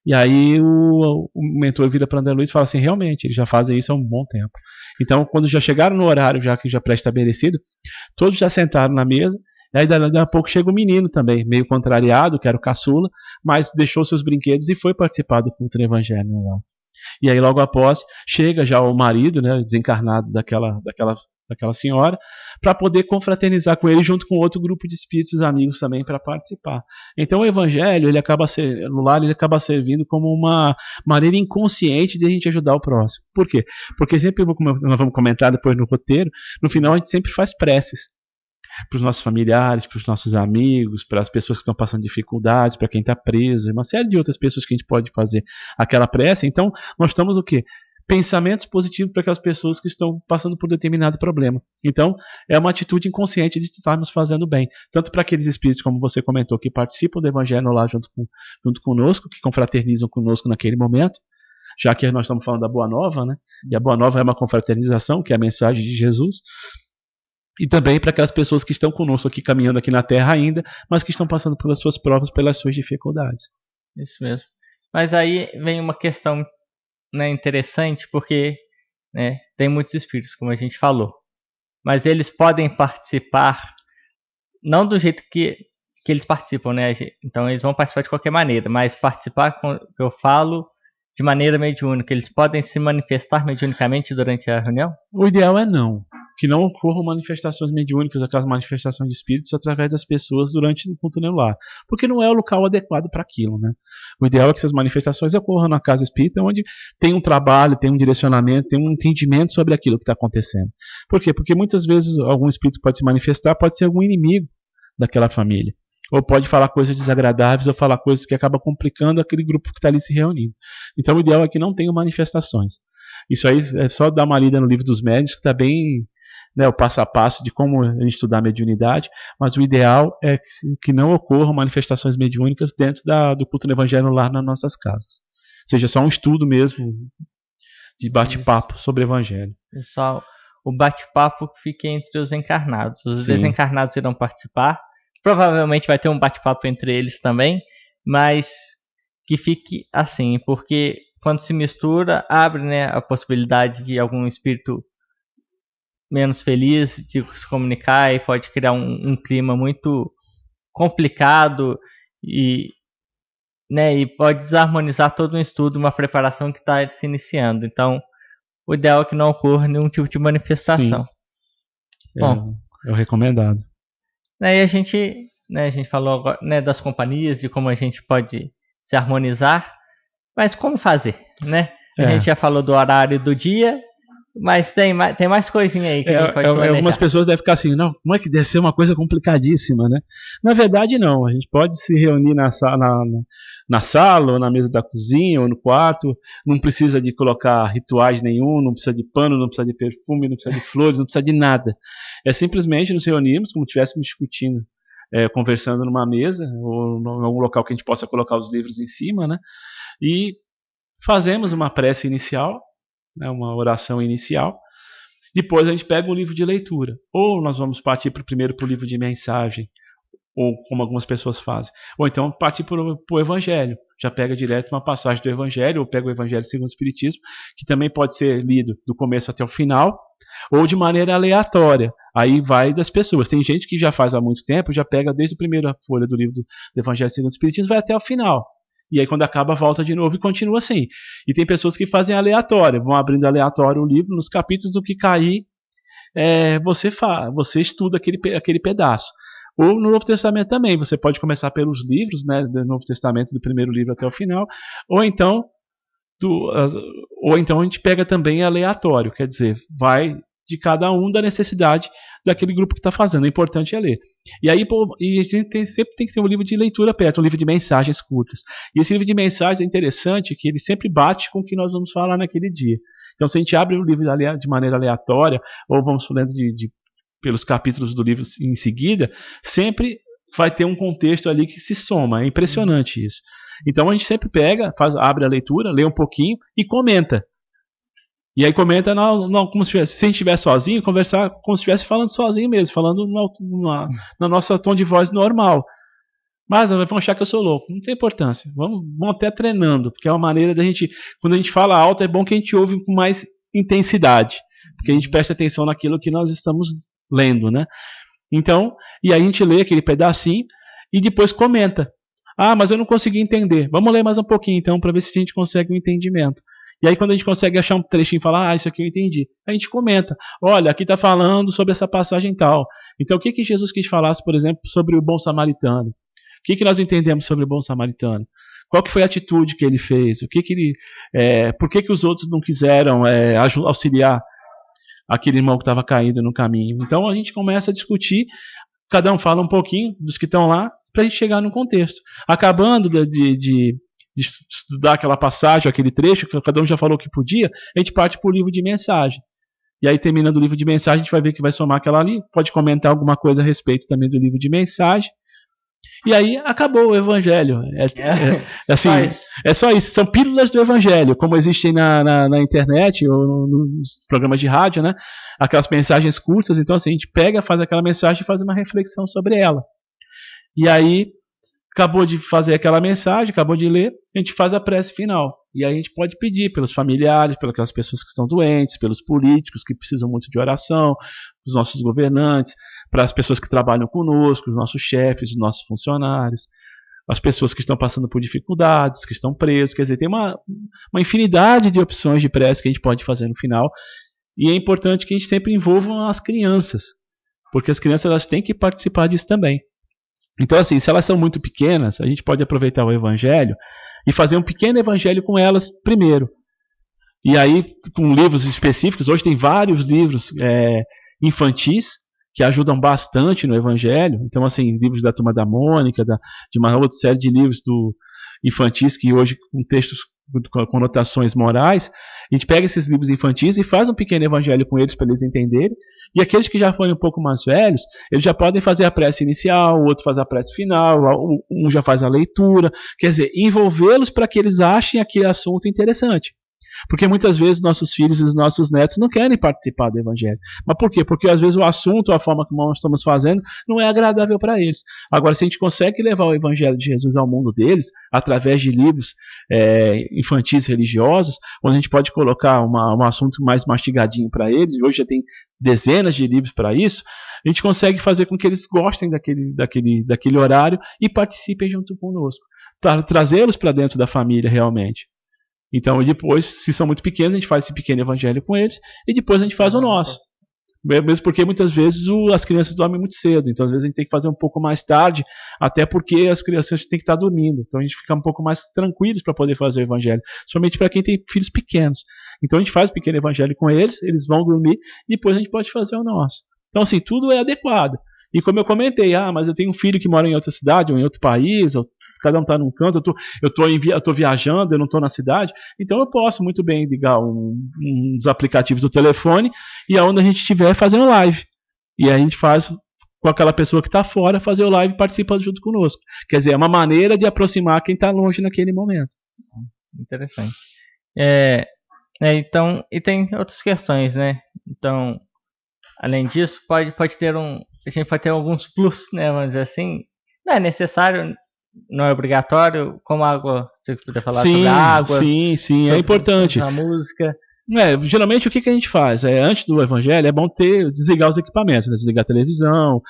E aí o mentor vira para o André Luiz e fala assim, realmente, eles já fazem isso há um bom tempo. Então, quando já chegaram no horário já pré-estabelecido, todos já sentaram na mesa, e aí daí a pouco chega o menino também, meio contrariado, que era o caçula, mas deixou seus brinquedos e foi participar do culto do evangelho lá. E aí logo após chega já o marido, né, desencarnado daquela senhora, para poder confraternizar com ele junto com outro grupo de espíritos amigos também para participar. Então o evangelho, no lar, ele acaba servindo como uma maneira inconsciente de a gente ajudar o próximo. Por quê? Porque sempre, nós vamos comentar depois no roteiro, no final a gente sempre faz preces para os nossos familiares, para os nossos amigos, para as pessoas que estão passando dificuldades, para quem está preso, e uma série de outras pessoas que a gente pode fazer aquela prece. Então, nós estamos o quê? Pensamentos positivos para aquelas pessoas que estão passando por determinado problema. Então, é uma atitude inconsciente de estarmos fazendo bem. Tanto para aqueles espíritos, como você comentou, que participam do Evangelho lá junto conosco, que confraternizam conosco naquele momento, já que nós estamos falando da Boa Nova, né? E a Boa Nova é uma confraternização, que é a mensagem de Jesus. E também para aquelas pessoas que estão conosco aqui, caminhando aqui na Terra ainda, mas que estão passando pelas suas provas, pelas suas dificuldades.
Isso mesmo. Mas aí vem uma questão, né, interessante, porque, né, tem muitos espíritos, como a gente falou. Mas eles podem participar, não do jeito que eles participam, né? Então eles vão participar de qualquer maneira, mas participar, que eu falo, de maneira mediúnica. Eles podem se manifestar mediunicamente durante a reunião?
O ideal é não. Que não ocorram manifestações mediúnicas, aquelas manifestações de espíritos através das pessoas durante o culto no lar, porque não é o local adequado para aquilo, né? O ideal é que essas manifestações ocorram na casa espírita, onde tem um trabalho, tem um direcionamento, tem um entendimento sobre aquilo que está acontecendo. Por quê? Porque muitas vezes algum espírito pode se manifestar, pode ser algum inimigo daquela família, ou pode falar coisas desagradáveis, ou falar coisas que acabam complicando aquele grupo que está ali se reunindo. Então o ideal é que não tenham manifestações. Isso aí é só dar uma lida no livro dos médiuns, que está bem, né, o passo a passo de como a gente estudar a mediunidade, mas o ideal é que não ocorram manifestações mediúnicas dentro do culto do evangelho no lar nas nossas casas. Seja só um estudo mesmo de bate-papo sobre o evangelho.
Pessoal, o bate-papo fica entre os encarnados. Os
Sim.
Desencarnados irão participar. Provavelmente vai ter um bate-papo entre eles também, mas que fique assim, porque quando se mistura, abre, né, a possibilidade de algum espírito menos feliz de se comunicar e pode criar um clima muito complicado e, né, e pode desarmonizar todo um estudo, uma preparação que está se iniciando. Então, o ideal é que não ocorra nenhum tipo de manifestação.
Sim.
Bom,
é o recomendado.
Aí a gente falou agora, né, das companhias, de como a gente pode se harmonizar, mas como fazer, né? A gente já falou do horário do dia, Mas tem mais coisinha aí que a gente pode planejar.
Algumas pessoas devem ficar assim, não, como é que deve ser uma coisa complicadíssima, né? Na verdade, não. A gente pode se reunir na sala, ou na mesa da cozinha, ou no quarto. Não precisa de colocar rituais nenhum, não precisa de pano, não precisa de perfume, não precisa de flores, não precisa de nada. É simplesmente nos reunirmos como se estivéssemos discutindo, conversando numa mesa, ou em algum local que a gente possa colocar os livros em cima, né? E fazemos uma prece inicial, né, uma oração inicial. Depois a gente pega um livro de leitura. Ou nós vamos partir primeiro para o livro de mensagem, ou como algumas pessoas fazem. Ou então partir para o Evangelho. Já pega direto uma passagem do Evangelho, ou pega o Evangelho segundo o Espiritismo, que também pode ser lido do começo até o final, ou de maneira aleatória. Aí vai das pessoas. Tem gente que já faz há muito tempo, já pega desde a primeira folha do livro do Evangelho segundo o Espiritismo, vai até o final. E aí quando acaba, volta de novo e continua assim. E tem pessoas que fazem aleatório, vão abrindo aleatório o livro, nos capítulos do que cair, você estuda aquele pedaço. Ou no Novo Testamento também, você pode começar pelos livros, né, do Novo Testamento, do primeiro livro até o final, ou então a gente pega também aleatório, quer dizer, vai de cada um da necessidade daquele grupo que está fazendo. O importante é ler. E aí a gente sempre tem que ter um livro de leitura perto, um livro de mensagens curtas. E esse livro de mensagens é interessante que ele sempre bate com o que nós vamos falar naquele dia. Então, se a gente abre o livro de maneira aleatória, ou vamos lendo pelos capítulos do livro em seguida, sempre vai ter um contexto ali que se soma. É impressionante isso. Então, a gente sempre pega, abre a leitura, lê um pouquinho e comenta. E aí comenta como se a gente estivesse sozinho, conversar como se estivesse falando sozinho mesmo, falando na nossa tom de voz normal. Mas vão achar que eu sou louco. Não tem importância. Vamos até treinando, porque é uma maneira da gente, quando a gente fala alto, é bom que a gente ouve com mais intensidade, porque a gente presta atenção naquilo que nós estamos lendo, né? Então, e aí a gente lê aquele pedacinho e depois comenta. Ah, mas eu não consegui entender. Vamos ler mais um pouquinho então, para ver se a gente consegue um entendimento. E aí quando a gente consegue achar um trechinho e falar, isso aqui eu entendi, a gente comenta, olha, aqui está falando sobre essa passagem tal. Então o que Jesus quis falar, por exemplo, sobre o bom samaritano? O que nós entendemos sobre o bom samaritano? Qual que foi a atitude que ele fez? Por que os outros não quiseram auxiliar aquele irmão que estava caído no caminho? Então a gente começa a discutir, cada um fala um pouquinho dos que estão lá, para a gente chegar no contexto. Acabando de estudar aquela passagem, aquele trecho, que cada um já falou que podia, a gente parte para o livro de mensagem. E aí, terminando o livro de mensagem, a gente vai ver que vai somar aquela ali, pode comentar alguma coisa a respeito também do livro de mensagem. E aí, acabou o Evangelho. É só isso. São pílulas do Evangelho, como existem na internet ou nos programas de rádio, né? Aquelas mensagens curtas. Então, assim, a gente pega, faz aquela mensagem e faz uma reflexão sobre ela. E aí, acabou de fazer aquela mensagem, acabou de ler, a gente faz a prece final. E aí a gente pode pedir pelos familiares, pelas pessoas que estão doentes, pelos políticos que precisam muito de oração, os nossos governantes, para as pessoas que trabalham conosco, os nossos chefes, os nossos funcionários, as pessoas que estão passando por dificuldades, que estão presos. Quer dizer, tem uma infinidade de opções de prece que a gente pode fazer no final. E é importante que a gente sempre envolva as crianças, porque as crianças elas têm que participar disso também. Então, assim, se elas são muito pequenas, a gente pode aproveitar o Evangelho e fazer um pequeno Evangelho com elas primeiro. E aí, com livros específicos, hoje tem vários livros infantis que ajudam bastante no Evangelho. Então, assim, livros da Turma da Mônica, de uma outra série de livros infantis que hoje, com textos com conotações morais, a gente pega esses livros infantis e faz um pequeno evangelho com eles para eles entenderem, e aqueles que já forem um pouco mais velhos, eles já podem fazer a prece inicial, o outro faz a prece final, um já faz a leitura, quer dizer, envolvê-los para que eles achem aquele assunto interessante. Porque muitas vezes nossos filhos e os nossos netos não querem participar do Evangelho. Mas por quê? Porque às vezes o assunto, a forma como nós estamos fazendo, não é agradável para eles. Agora, se a gente consegue levar o Evangelho de Jesus ao mundo deles, através de livros infantis religiosos, onde a gente pode colocar um assunto mais mastigadinho para eles, e hoje já tem dezenas de livros para isso, a gente consegue fazer com que eles gostem daquele horário e participem junto conosco. Para trazê-los para dentro da família realmente. Então, depois, se são muito pequenos, a gente faz esse pequeno evangelho com eles e depois a gente faz o nosso. Mesmo porque muitas vezes as crianças dormem muito cedo, então às vezes a gente tem que fazer um pouco mais tarde, até porque as crianças têm que estar dormindo. Então a gente fica um pouco mais tranquilos para poder fazer o evangelho, somente para quem tem filhos pequenos. Então a gente faz o pequeno evangelho com eles, eles vão dormir e depois a gente pode fazer o nosso. Então assim, tudo é adequado. E como eu comentei, mas eu tenho um filho que mora em outra cidade ou em outro país, cada um está num canto, eu tô viajando, eu não estou na cidade, então eu posso muito bem ligar um dos aplicativos do telefone e aonde a gente estiver fazer um live. E aí a gente faz com aquela pessoa que está fora, fazer o live e participa junto conosco. Quer dizer, é uma maneira de aproximar quem está longe naquele momento.
Interessante. Então, e tem outras questões, né? Então, além disso, a gente pode ter alguns plus, né? Vamos dizer assim, não é necessário, não é obrigatório, como água, você puder falar sobre a água.
Sim, é importante.
A música.
Geralmente o que a gente faz? Antes do evangelho é bom desligar os equipamentos, né? Desligar a televisão,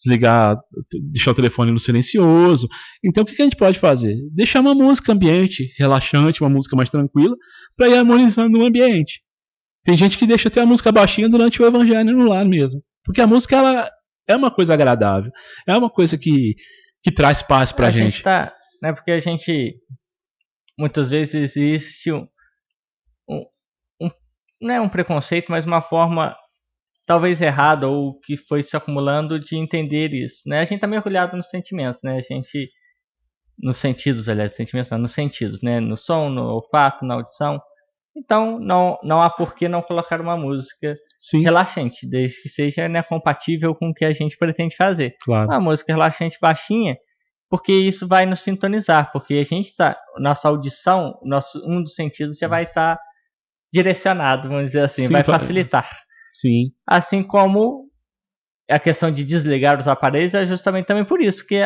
deixar o telefone no silencioso. Então o que a gente pode fazer? Deixar uma música ambiente, relaxante, uma música mais tranquila, para ir harmonizando o ambiente. Tem gente que deixa até a música baixinha durante o evangelho no lar mesmo. Porque a música ela é uma coisa agradável. É uma coisa que traz paz pra gente.
Né, porque a gente, muitas vezes existe não é um preconceito, mas uma forma talvez errada ou que foi se acumulando de entender isso. Né? A gente está mergulhado nos sentimentos, né? Nos sentidos, né? No som, no olfato, na audição. Então, não há por que não colocar uma música relaxante, desde que seja, né, compatível com o que a gente pretende fazer.
Claro.
Uma música relaxante baixinha, porque isso vai nos sintonizar, porque a gente nossa audição, um dos sentidos já vai estar direcionado, vamos dizer assim, vai facilitar.
Sim.
Assim como a questão de desligar os aparelhos é justamente também por isso, que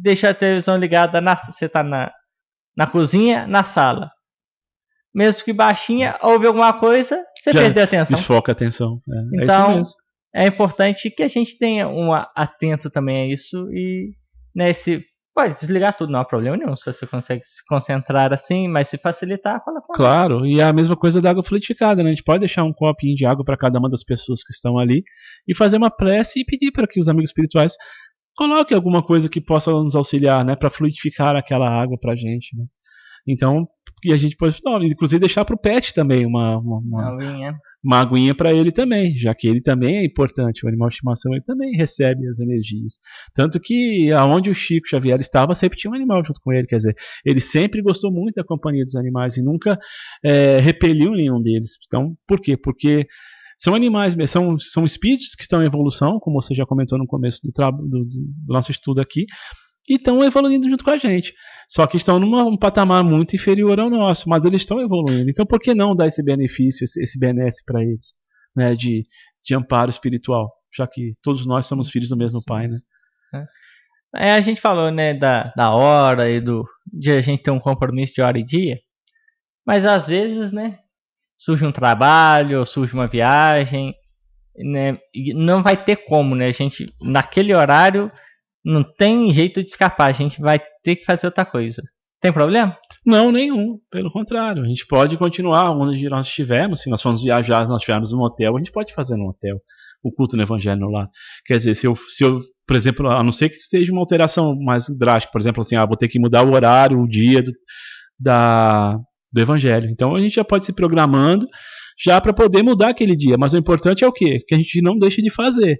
deixa a televisão ligada, você está na cozinha, na sala. Mesmo que baixinha, ouve alguma coisa, você perdeu a atenção.
Desfoca a atenção.
Então,
é isso mesmo.
É importante que a gente tenha atento também a isso e, né, pode desligar tudo, não há problema nenhum, se você consegue se concentrar assim, mas se facilitar, fala com
Claro, e é a mesma coisa da água fluidificada, né? A gente pode deixar um copinho de água para cada uma das pessoas que estão ali e fazer uma prece e pedir para que os amigos espirituais coloquem alguma coisa que possa nos auxiliar, né, para fluidificar aquela água pra gente, né? Então, e a gente pode, inclusive, deixar para o pet também uma aguinha para ele também, já que ele também é importante, o animal de estimação ele também recebe as energias. Tanto que aonde o Chico Xavier estava, sempre tinha um animal junto com ele, quer dizer, ele sempre gostou muito da companhia dos animais e nunca repeliu nenhum deles. Então, por quê? Porque são animais, são espíritos que estão em evolução, como você já comentou no começo do nosso estudo aqui, e estão evoluindo junto com a gente. Só que estão num patamar muito inferior ao nosso, mas eles estão evoluindo. Então por que não dar esse benefício, esse benesse para eles, né, de amparo espiritual, já que todos nós somos filhos do mesmo Pai, né?
A gente falou, né, da hora e de a gente ter um compromisso de hora e dia, mas às vezes, né, surge um trabalho, ou surge uma viagem, né, e não vai ter como, né, a gente, naquele horário, não tem jeito de escapar, a gente vai ter que fazer outra coisa. Tem problema?
Não, nenhum. Pelo contrário, a gente pode continuar onde nós estivermos. Se nós formos viajar, nós estivermos num hotel, a gente pode fazer no hotel o culto no evangelho lá. Quer dizer, se eu, por exemplo, a não ser que seja uma alteração mais drástica, por exemplo, assim, vou ter que mudar o horário, o dia do evangelho. Então a gente já pode se programando já para poder mudar aquele dia. Mas o importante é o quê? Que a gente não deixe de fazer.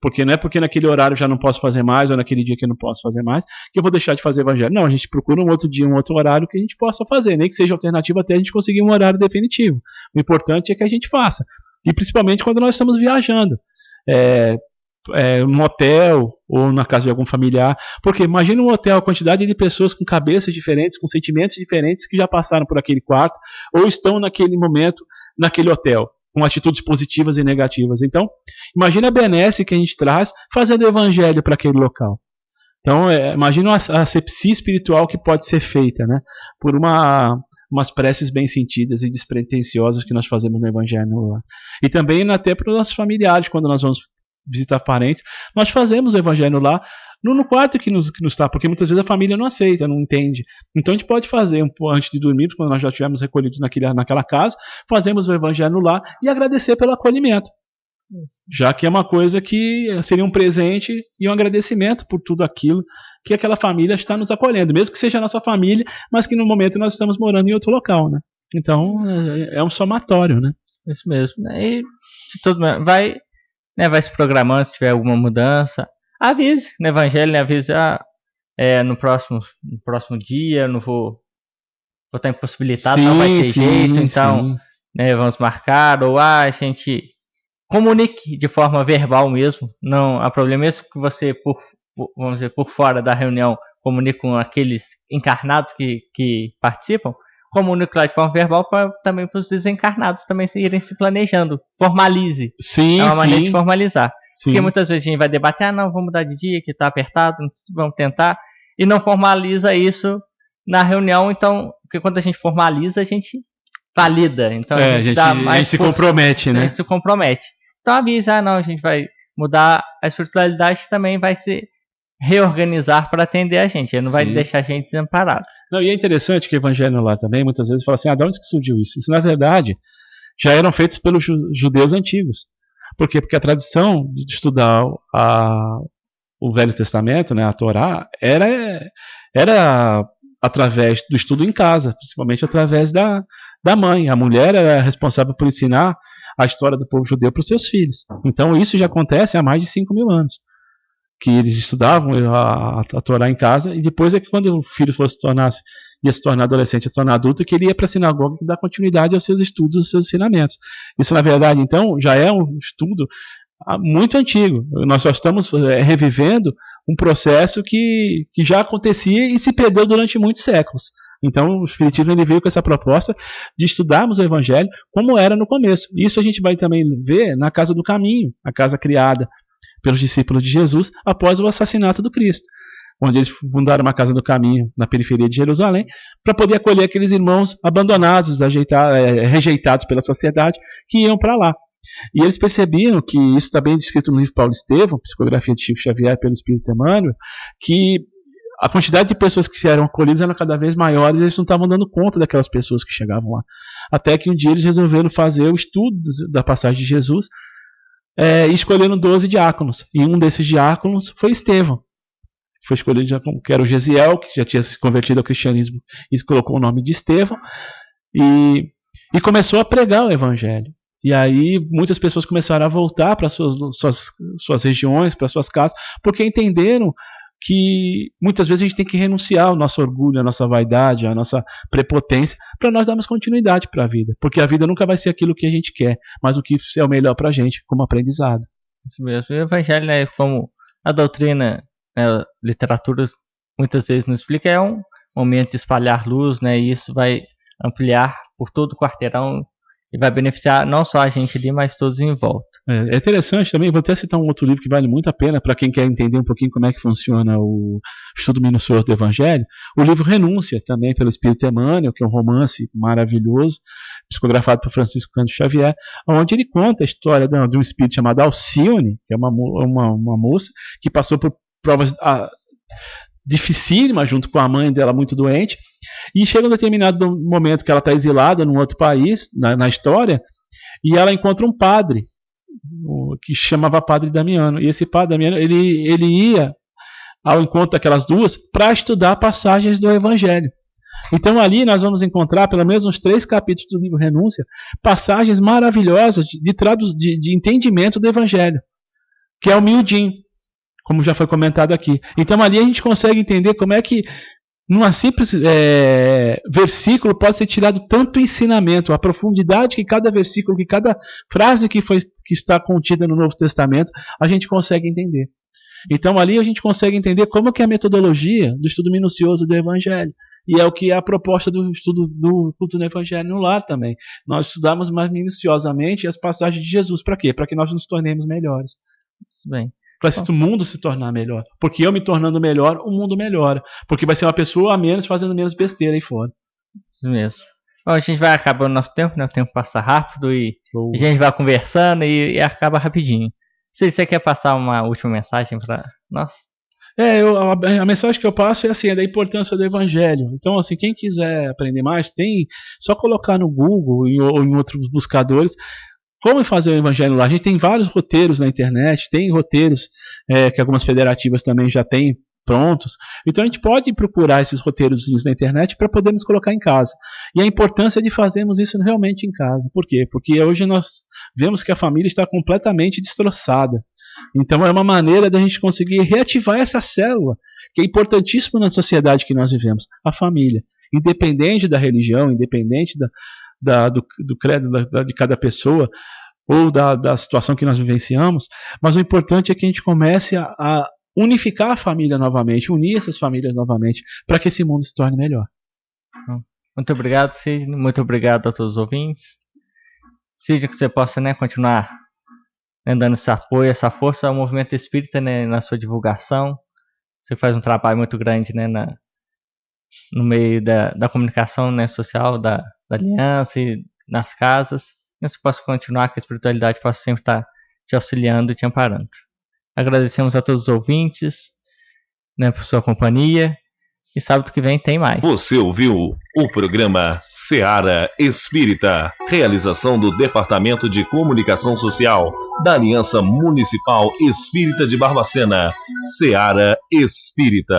Porque não é porque naquele horário eu já não posso fazer mais, ou naquele dia que eu não posso fazer mais, que eu vou deixar de fazer evangelho. Não, a gente procura um outro dia, um outro horário que a gente possa fazer, nem que seja alternativa até a gente conseguir um horário definitivo. O importante é que a gente faça. E principalmente quando nós estamos viajando. No hotel, ou na casa de algum familiar. Porque imagina um hotel, a quantidade de pessoas com cabeças diferentes, com sentimentos diferentes, que já passaram por aquele quarto, ou estão naquele momento, naquele hotel, com atitudes positivas e negativas. Então, imagina a benesse que a gente traz fazendo o evangelho para aquele local. Então, imagina a asepsia espiritual que pode ser feita, né, por umas preces bem sentidas e despretensiosas que nós fazemos no evangelho. E também até para os nossos familiares, quando nós vamos visitar parentes, nós fazemos o evangelho lá, no quarto que nos está, porque muitas vezes a família não aceita, não entende. Então a gente pode fazer, antes de dormir, quando nós já estivermos recolhidos naquela casa, fazemos o evangelho lá e agradecer pelo acolhimento. Já que é uma coisa que seria um presente e um agradecimento por tudo aquilo que aquela família está nos acolhendo, mesmo que seja a nossa família, mas que no momento nós estamos morando em outro local, né? Então é um somatório, né?
Isso mesmo. E de todo mundo vai se programando, se tiver alguma mudança, avise no evangelho, né? Avise, no próximo dia, não vou estar impossibilitado, não vai ter jeito, então, né, vamos marcar, ou a gente comunique de forma verbal mesmo, não há problema, mesmo que você, vamos dizer, por fora da reunião, comunique com aqueles encarnados que participam, comunique lá de forma verbal também para os desencarnados também irem se planejando, formalize, é uma maneira de formalizar, porque muitas vezes a gente vai debater, não, vamos mudar de dia, que está apertado, vamos tentar, e não formaliza isso na reunião, então, porque quando a gente formaliza, a gente valida, então a gente
se compromete, né?
A gente se compromete. Então avisa, não, a gente vai mudar, a espiritualidade também vai se reorganizar para atender a gente, ele não vai deixar a gente desamparado.
Não, e é interessante que o evangelho lá também, muitas vezes fala assim, de onde que surgiu isso? Isso, na verdade, já eram feitos pelos judeus antigos. Por quê? Porque a tradição de estudar o Velho Testamento, né, a Torá, era através do estudo em casa, principalmente através da mãe. A mulher era responsável por ensinar a história do povo judeu para os seus filhos. Então isso já acontece há mais de 5.000 anos. Que eles estudavam a Torá em casa, e depois é que quando o filho ia se tornar adolescente, ia se tornar adulto, que ele ia para a sinagoga e dar continuidade aos seus estudos, aos seus ensinamentos. Isso, na verdade, então, já é um estudo muito antigo. Nós só estamos revivendo um processo que já acontecia e se perdeu durante muitos séculos. Então o Espiritismo ele veio com essa proposta de estudarmos o Evangelho como era no começo. Isso a gente vai também ver na Casa do Caminho, a casa criada pelos discípulos de Jesus após o assassinato do Cristo, onde eles fundaram uma Casa do Caminho na periferia de Jerusalém para poder acolher aqueles irmãos abandonados, rejeitados pela sociedade que iam para lá. E eles percebiam que, isso está bem descrito no livro Paulo Estevão, Psicografia de Chico Xavier pelo Espírito Emmanuel, que a quantidade de pessoas que eram acolhidas era cada vez maior e eles não estavam dando conta daquelas pessoas que chegavam lá. Até que um dia eles resolveram fazer o estudo da passagem de Jesus e escolheram 12 diáconos. E um desses diáconos foi Estevão. Foi escolhido que era o Gesiel, que já tinha se convertido ao cristianismo e colocou o nome de Estevão. E começou a pregar o Evangelho. E aí muitas pessoas começaram a voltar para suas regiões, para suas casas, porque entenderam que muitas vezes a gente tem que renunciar ao nosso orgulho, à nossa vaidade, à nossa prepotência, para nós darmos continuidade para a vida. Porque a vida nunca vai ser aquilo que a gente quer, mas o que é o melhor para a gente, como aprendizado.
Isso mesmo. O Evangelho, né, como a doutrina, né, literatura muitas vezes nos explica, é um momento de espalhar luz, né, e isso vai ampliar por todo o quarteirão e vai beneficiar não só a gente ali, mas todos em volta.
É interessante também, vou até citar um outro livro que vale muito a pena para quem quer entender um pouquinho como é que funciona o estudo minucioso do Evangelho. O livro Renúncia, também pelo Espírito Emmanuel, que é um romance maravilhoso, psicografado por Francisco Cândido Xavier, onde ele conta a história de um espírito chamado Alcione, que é uma moça que passou por provas dificílimas junto com a mãe dela muito doente, e chega um determinado momento que ela está exilada num outro país, na história, e ela encontra um padre que chamava Padre Damiano, e esse Padre Damiano ele ia ao encontro daquelas duas para estudar passagens do Evangelho. Então ali nós vamos encontrar pelo menos uns 3 capítulos do livro Renúncia, passagens maravilhosas de entendimento do Evangelho, que é o miudinho, como já foi comentado aqui. Então ali a gente consegue entender como é que numa simples versículo pode ser tirado tanto ensinamento, a profundidade que cada versículo, que cada frase que está contida no Novo Testamento, a gente consegue entender. Então ali a gente consegue entender como que é a metodologia do estudo minucioso do Evangelho. E é o que é a proposta do estudo do culto no Evangelho no lar também. Nós estudamos mais minuciosamente as passagens de Jesus. Para quê? Para que nós nos tornemos melhores.
Bem.
Para o mundo se tornar melhor. Porque eu me tornando melhor, o mundo melhora. Porque vai ser uma pessoa a menos fazendo menos besteira aí fora.
Isso mesmo. Bom, a gente vai acabando nosso tempo, né? O tempo passa rápido e a gente vai conversando e acaba rapidinho. Se você quer passar uma última mensagem para nós?
A mensagem que eu passo é assim, é da importância do Evangelho. Então, assim, quem quiser aprender mais, tem só colocar no Google ou em outros buscadores como fazer o evangelho lá. A gente tem vários roteiros na internet, tem roteiros que algumas federativas também já têm prontos. Então a gente pode procurar esses roteiros na internet para podermos colocar em casa. E a importância de fazermos isso realmente em casa. Por quê? Porque hoje nós vemos que a família está completamente destroçada. Então é uma maneira da gente conseguir reativar essa célula, que é importantíssima na sociedade que nós vivemos, a família. Independente da religião, independente do credo de cada pessoa, ou da situação que nós vivenciamos, mas o importante é que a gente comece a unificar a família novamente, unir essas famílias novamente, para que esse mundo se torne melhor.
Muito obrigado, Sidney. Muito obrigado a todos os ouvintes. Sidney, que você possa, né, continuar, né, dando esse apoio, essa força ao movimento espírita, né, na sua divulgação. Você faz um trabalho muito grande, né, no meio da comunicação, né, social, da aliança e nas casas. E você possa continuar, que a espiritualidade possa sempre estar te auxiliando e te amparando. Agradecemos a todos os ouvintes, né, por sua companhia. E sábado que vem tem mais.
Você ouviu o programa Seara Espírita. Realização do Departamento de Comunicação Social da Aliança Municipal Espírita de Barbacena. Seara Espírita.